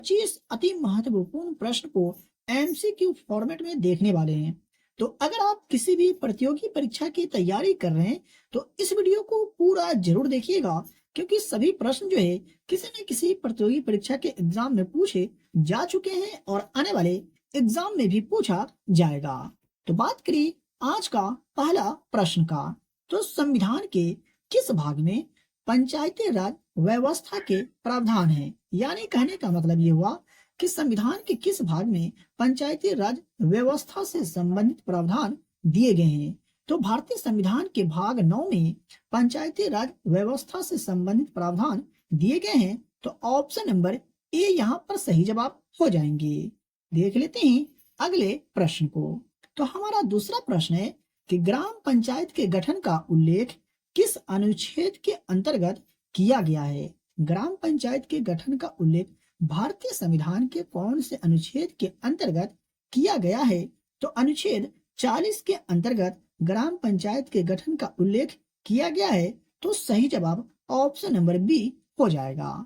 25 अति महत्वपूर्ण प्रश्न को एमसीक्यू फॉर्मेट में देखने वाले हैं। तो अगर आप किसी भी प्रतियोगी परीक्षा की तैयारी कर रहे हैं तो इस वीडियो को पूरा जरूर देखिएगा, क्योंकि सभी प्रश्न जो है किसी न किसी प्रतियोगी परीक्षा के एग्जाम में पूछे जा चुके हैं और आने वाले एग्जाम में भी पूछा जाएगा। तो बात करिए आज का पहला प्रश्न का। तो संविधान के किस भाग में पंचायती राज व्यवस्था के प्रावधान है? यानी कहने का मतलब ये हुआ कि संविधान के किस भाग में पंचायती राज व्यवस्था से संबंधित प्रावधान दिए गए हैं। तो भारतीय संविधान के भाग 9 में पंचायती राज व्यवस्था से संबंधित प्रावधान दिए गए हैं। तो ऑप्शन नंबर ए यहाँ पर सही जवाब हो जाएंगे। देख लेते हैं अगले प्रश्न को। तो हमारा दूसरा प्रश्न है कि ग्राम पंचायत के गठन का उल्लेख किस अनुच्छेद के अंतर्गत किया गया है? ग्राम पंचायत के गठन का उल्लेख भारतीय संविधान के कौन से अनुच्छेद के अंतर्गत किया गया है? तो अनुच्छेद 40 के अंतर्गत ग्राम पंचायत के गठन का उल्लेख किया गया है। तो सही जवाब ऑप्शन नंबर बी हो जाएगा।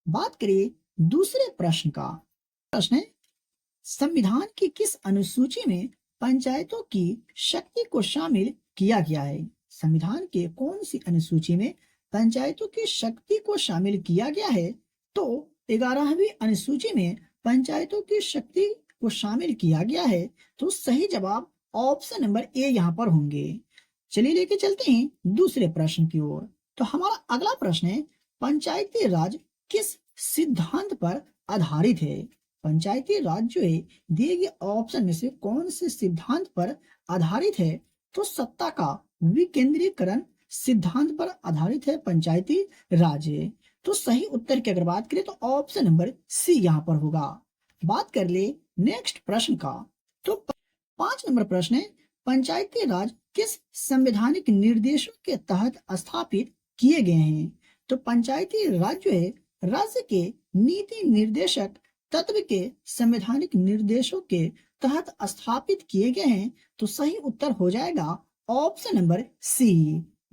बात करिए दूसरे प्रश्न का। प्रश्न है संविधान की किस अनुसूची में पंचायतों की शक्ति को शामिल किया गया है? संविधान के कौन सी अनुसूची में पंचायतों की शक्ति को शामिल किया गया है? तो 11वीं अनुसूची में पंचायतों की शक्ति को शामिल किया गया है। तो सही जवाब ऑप्शन नंबर ए यहाँ पर होंगे। चलिए लेके चलते हैं दूसरे प्रश्न की ओर। तो हमारा अगला प्रश्न है पंचायती राज किस सिद्धांत पर आधारित है? पंचायती राज जो है दिए गए ऑप्शन में से कौन से सिद्धांत पर आधारित है? तो सत्ता का विकेंद्रीकरण सिद्धांत पर आधारित है पंचायती राज। तो सही उत्तर की अगर बात करें तो ऑप्शन नंबर सी यहाँ पर होगा। बात कर ले नेक्स्ट प्रश्न का। तो 5 नंबर प्रश्न है पंचायती राज किस संवैधानिक निर्देशों के तहत स्थापित किए गए हैं? तो पंचायती राज जो है राज्य के नीति निर्देशक तत्व के संवैधानिक निर्देशों के तहत स्थापित किए गए हैं। तो सही उत्तर हो जाएगा ऑप्शन नंबर सी।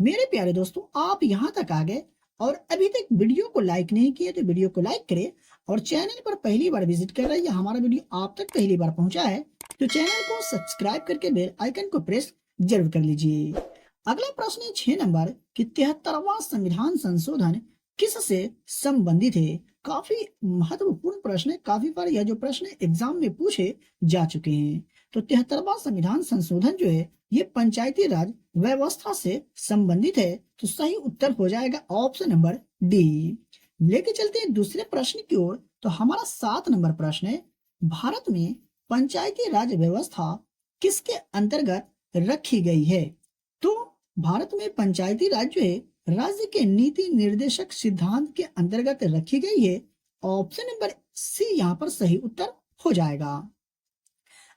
मेरे प्यारे दोस्तों, आप यहाँ तक आ गए और अभी तक वीडियो को लाइक नहीं किए तो वीडियो को लाइक करें, और चैनल पर पहली बार विजिट कर रहे हैं या हमारा वीडियो आप तक पहली बार पहुंचा है तो चैनल को सब्सक्राइब करके बेल आइकन को प्रेस जरूर कर लीजिए। अगला प्रश्न है 6 नंबर कि 73वां संविधान संशोधन किससे संबंधित है? काफी महत्वपूर्ण प्रश्न है, काफी बार यह जो प्रश्न एग्जाम में पूछे जा चुके हैं। तो 73वां संविधान संशोधन जो है ये पंचायती राज व्यवस्था से संबंधित है। तो सही उत्तर हो जाएगा ऑप्शन नंबर डी। लेके चलते हैं दूसरे प्रश्न की ओर। तो हमारा 7 नंबर प्रश्न है भारत में पंचायती राज व्यवस्था किसके अंतर्गत रखी गई है? तो भारत में पंचायती राज जो है राज्य के नीति निर्देशक सिद्धांत के अंतर्गत रखी गई है। ऑप्शन नंबर सी यहाँ पर सही उत्तर हो जाएगा।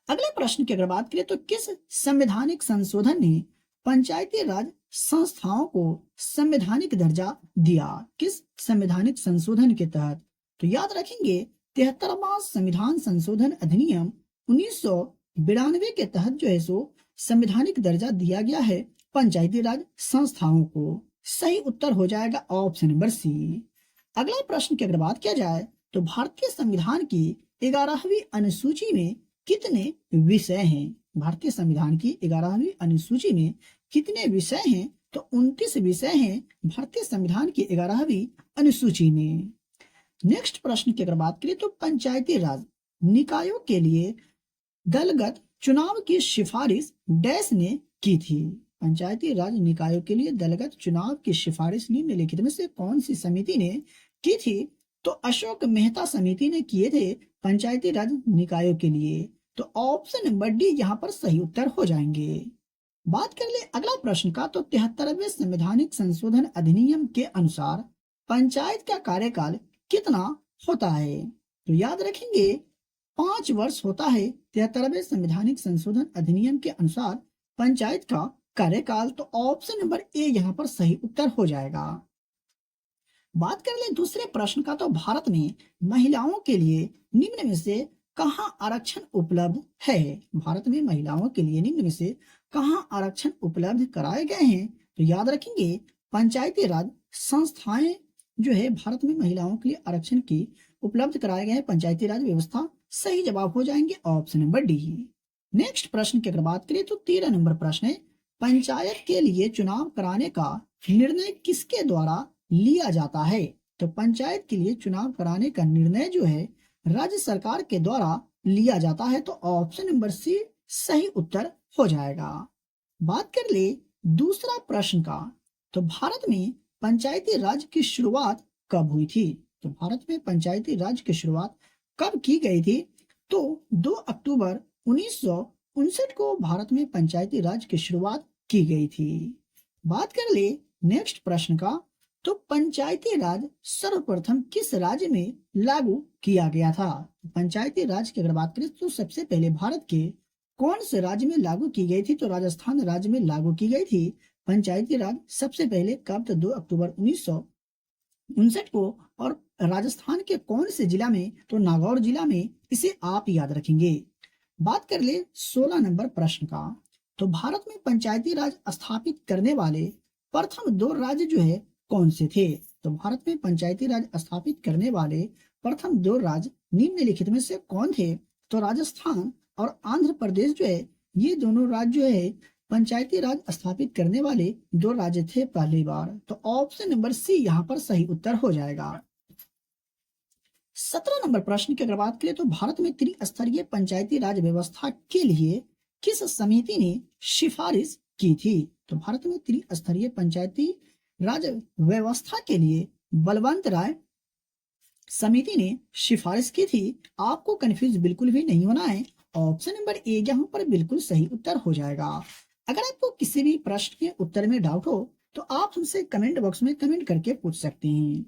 अगले प्रश्न की अगर बात करें तो किस संवैधानिक संशोधन ने पंचायती राज संस्थाओं को संवैधानिक दर्जा दिया? किस संवैधानिक संशोधन के तहत? तो याद रखेंगे 73वां संविधान संशोधन अधिनियम 1992 के तहत जो है सो संवैधानिक दर्जा दिया गया है पंचायती राज संस्थाओं को। सही उत्तर हो जाएगा ऑप्शन नंबर सी। अगला प्रश्न की अगर बात किया जाए तो भारतीय संविधान की 11वीं अनुसूची में कितने विषय हैं? भारतीय संविधान की 11वीं अनुसूची में कितने विषय हैं? तो 29 विषय हैं भारतीय संविधान की 11वीं अनुसूची में। नेक्स्ट प्रश्न की अगर बात करें तो पंचायती राज निकायों के लिए दलगत चुनाव की सिफारिश डैश ने की थी? पंचायती राज निकायों के लिए दलगत चुनाव की सिफारिश निम्नलिखित में से कौन सी समिति ने की थी? तो अशोक मेहता समिति ने किए थे पंचायती राज निकायों के लिए। तो ऑप्शन नंबर डी यहाँ पर सही उत्तर हो जाएंगे। बात कर ले अगला प्रश्न का। तो 73वें संवैधानिक संशोधन अधिनियम के अनुसार पंचायत का कार्यकाल कितना होता है? तो याद रखेंगे 5 वर्ष होता है 73वें संवैधानिक संशोधन अधिनियम के अनुसार पंचायत का कार्यकाल। तो ऑप्शन नंबर ए यहाँ पर सही उत्तर हो जाएगा। बात कर ले दूसरे प्रश्न का। तो भारत में महिलाओं के लिए निम्न में से कहाँ आरक्षण उपलब्ध है? भारत में महिलाओं के लिए निम्न में से कहाँ आरक्षण उपलब्ध कराए गए हैं? तो याद रखेंगे पंचायती राज संस्थाएं जो है भारत में महिलाओं के लिए आरक्षण की उपलब्ध कराए गए हैं पंचायती राज व्यवस्था? सही जवाब हो जाएंगे ऑप्शन नंबर डी। नेक्स्ट प्रश्न की अगर बात करें तो 13 नंबर प्रश्न है, पंचायत के लिए चुनाव कराने का निर्णय किसके द्वारा लिया जाता है? तो पंचायत के लिए चुनाव कराने का निर्णय जो है राज्य सरकार के द्वारा लिया जाता है, तो ऑप्शन नंबर सी सही उत्तर हो जाएगा। बात कर ले दूसरा प्रश्न का, तो भारत में पंचायती राज की शुरुआत कब हुई थी? तो भारत में पंचायती राज की शुरुआत कब की गई थी? तो 2 अक्टूबर 1959 को भारत में पंचायती राज की शुरुआत की गई थी। बात कर ले नेक्स्ट प्रश्न का, तो पंचायती राज सर्वप्रथम किस राज्य में लागू किया गया था? पंचायती राज की अगर बात करें तो सबसे पहले भारत के कौन से राज्य में लागू की गई थी? तो राजस्थान राज्य में लागू की गई थी पंचायती राज सबसे पहले। कब? तो 2 अक्टूबर 1959 को। और राजस्थान के कौन से जिला में? तो नागौर जिला में। इसे आप याद रखेंगे। बात कर ले 16 नंबर प्रश्न का, तो भारत में पंचायती राज स्थापित करने वाले प्रथम 2 राज्य जो है कौन से थे? तो भारत में पंचायती राज स्थापित करने वाले प्रथम 2 राज्य निम्नलिखित में से कौन थे? तो राजस्थान और आंध्र प्रदेश जो है, ये दोनों राज्य जो है पंचायती राज स्थापित करने वाले 2 राज्य थे पहली बार। तो ऑप्शन नंबर सी यहाँ पर सही उत्तर हो जाएगा। 17 नंबर प्रश्न की अगर बात करें तो भारत में त्रिस्तरीय पंचायती राज व्यवस्था के लिए किस समिति ने सिफारिश की थी? तो भारत में त्रिस्तरीय पंचायती राज व्यवस्था के लिए बलवंत राय समिति ने सिफारिश की थी। आपको कंफ्यूज बिल्कुल भी नहीं होना है। ऑप्शन नंबर ए यहाँ पर बिल्कुल सही उत्तर हो जाएगा। अगर आपको किसी भी प्रश्न के उत्तर में डाउट हो तो आप हमसे कमेंट बॉक्स में कमेंट करके पूछ सकते हैं।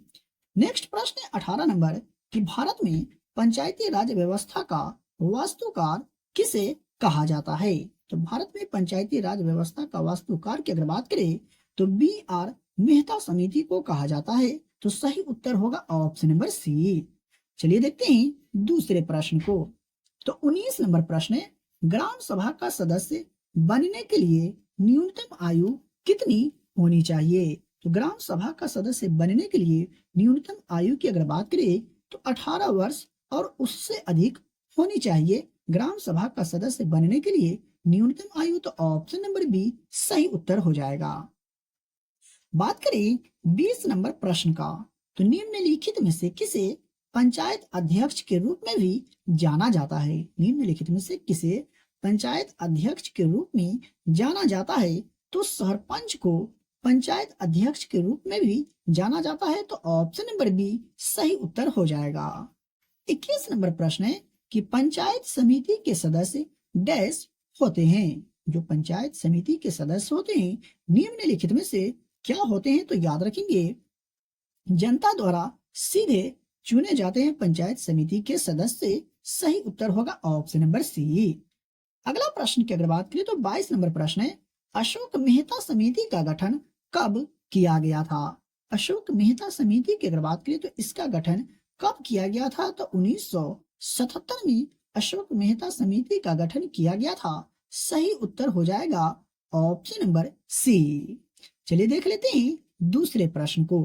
नेक्स्ट प्रश्न है 18 नंबर, कि भारत में पंचायती राज व्यवस्था का वास्तुकार किसे कहा जाता है? तो भारत में पंचायती राज व्यवस्था का वास्तुकार की अगर बात करें तो B.R. मेहता समिति को कहा जाता है। तो सही उत्तर होगा ऑप्शन नंबर सी। चलिए देखते हैं दूसरे प्रश्न को। तो 19 नंबर प्रश्न है, ग्राम सभा का सदस्य बनने के लिए न्यूनतम आयु कितनी होनी चाहिए? तो ग्राम सभा का सदस्य बनने के लिए न्यूनतम आयु की अगर बात करें तो 18 वर्ष और उससे अधिक होनी चाहिए ग्राम सभा का सदस्य बनने के लिए न्यूनतम आयु। तो ऑप्शन नंबर बी सही उत्तर हो जाएगा। बात करें 20 नंबर प्रश्न का, तो निम्नलिखित में से किसे पंचायत अध्यक्ष के रूप में भी जाना जाता है? निम्नलिखित में से किसे पंचायत अध्यक्ष के रूप में जाना जाता है? तो सरपंच को पंचायत अध्यक्ष के रूप में भी जाना जाता है। तो ऑप्शन नंबर बी सही उत्तर हो जाएगा। 21 नंबर प्रश्न है कि पंचायत समिति के सदस्य डैश होते हैं। जो पंचायत समिति के सदस्य होते हैं निम्नलिखित में से क्या होते हैं? तो याद रखेंगे, जनता द्वारा सीधे चुने जाते हैं पंचायत समिति के सदस्य। सही उत्तर होगा ऑप्शन नंबर सी। अगला प्रश्न की अगर बात करें तो 22 नंबर प्रश्न है, अशोक मेहता समिति का गठन कब किया गया था? अशोक मेहता समिति की अगर बात करें तो इसका गठन कब किया गया था? तो 1977 में अशोक मेहता समिति का गठन किया गया था। सही उत्तर हो जाएगा ऑप्शन नंबर सी। चलिए देख लेते हैं दूसरे प्रश्न को।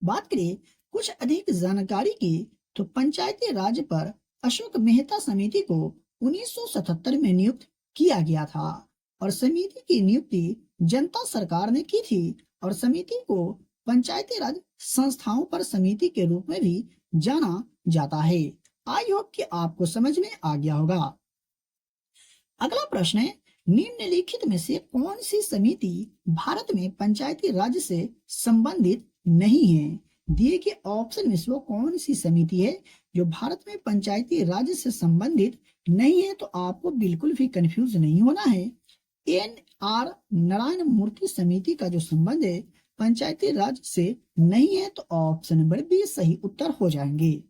बात करें कुछ अधिक जानकारी की, तो पंचायती राज पर अशोक मेहता समिति को 1977 में नियुक्त किया गया था और समिति की नियुक्ति जनता सरकार ने की थी और समिति को पंचायती राज संस्थाओं पर समिति के रूप में भी जाना जाता है। आई होप कि आपको समझ में आ गया होगा। अगला प्रश्न है, निम्नलिखित में से कौन सी समिति भारत में पंचायती राज से संबंधित नहीं है? दिए गए ऑप्शन में से वो कौन सी समिति है जो भारत में पंचायती राज से संबंधित नहीं है? तो आपको बिल्कुल भी कंफ्यूज नहीं होना है। NR नारायण मूर्ति समिति का जो संबंध है पंचायती राज से नहीं है। तो ऑप्शन नंबर बी सही उत्तर हो जाएंगे।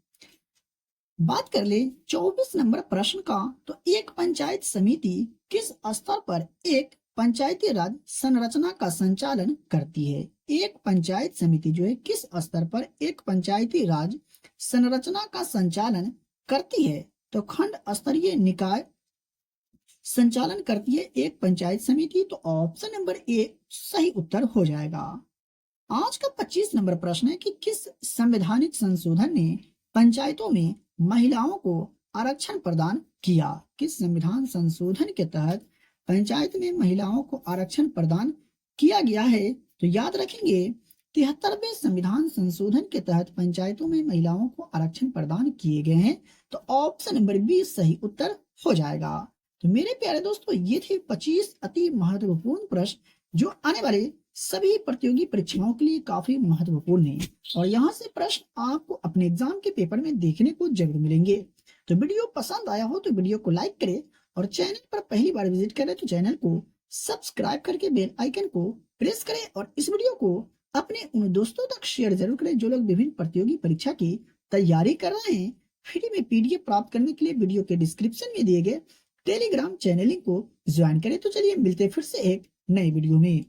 बात कर ले 24 नंबर प्रश्न का, तो एक पंचायत समिति किस स्तर पर एक पंचायती राज संरचना का संचालन करती है? एक पंचायत समिति जो है किस स्तर पर एक पंचायती राज संरचना का संचालन करती है? तो खंड स्तरीय निकाय संचालन करती है एक पंचायत समिति। तो ऑप्शन नंबर ए सही उत्तर हो जाएगा। आज का 25 नंबर प्रश्न है कि किस संवैधानिक संशोधन ने पंचायतों में महिलाओं को आरक्षण प्रदान किया? किस संविधान संशोधन के तहत पंचायत में महिलाओं को आरक्षण प्रदान किया गया है? तो याद रखेंगे 73वें संविधान संशोधन के तहत पंचायतों में महिलाओं को आरक्षण प्रदान किए गए हैं। तो ऑप्शन नंबर बी सही उत्तर हो जाएगा। तो मेरे प्यारे दोस्तों, ये थे 25 अति महत्वपूर्ण प्रश्न जो आने वाले सभी प्रतियोगी परीक्षाओं के लिए काफी महत्वपूर्ण है और यहाँ से प्रश्न आपको अपने एग्जाम के पेपर में देखने को जरूर मिलेंगे। तो वीडियो पसंद आया हो तो वीडियो को लाइक करें और चैनल पर पहली बार विजिट करें तो चैनल को सब्सक्राइब करके बेल आइकन को प्रेस करें और इस वीडियो को अपने उन दोस्तों तक शेयर जरूर करें जो लोग विभिन्न प्रतियोगी परीक्षा की तैयारी कर रहे हैं। फ्री में पीडीएफ प्राप्त करने के लिए वीडियो के डिस्क्रिप्शन में दिए गए टेलीग्राम चैनल को ज्वाइन करें। तो चलिए मिलते फिर से एक नए वीडियो में।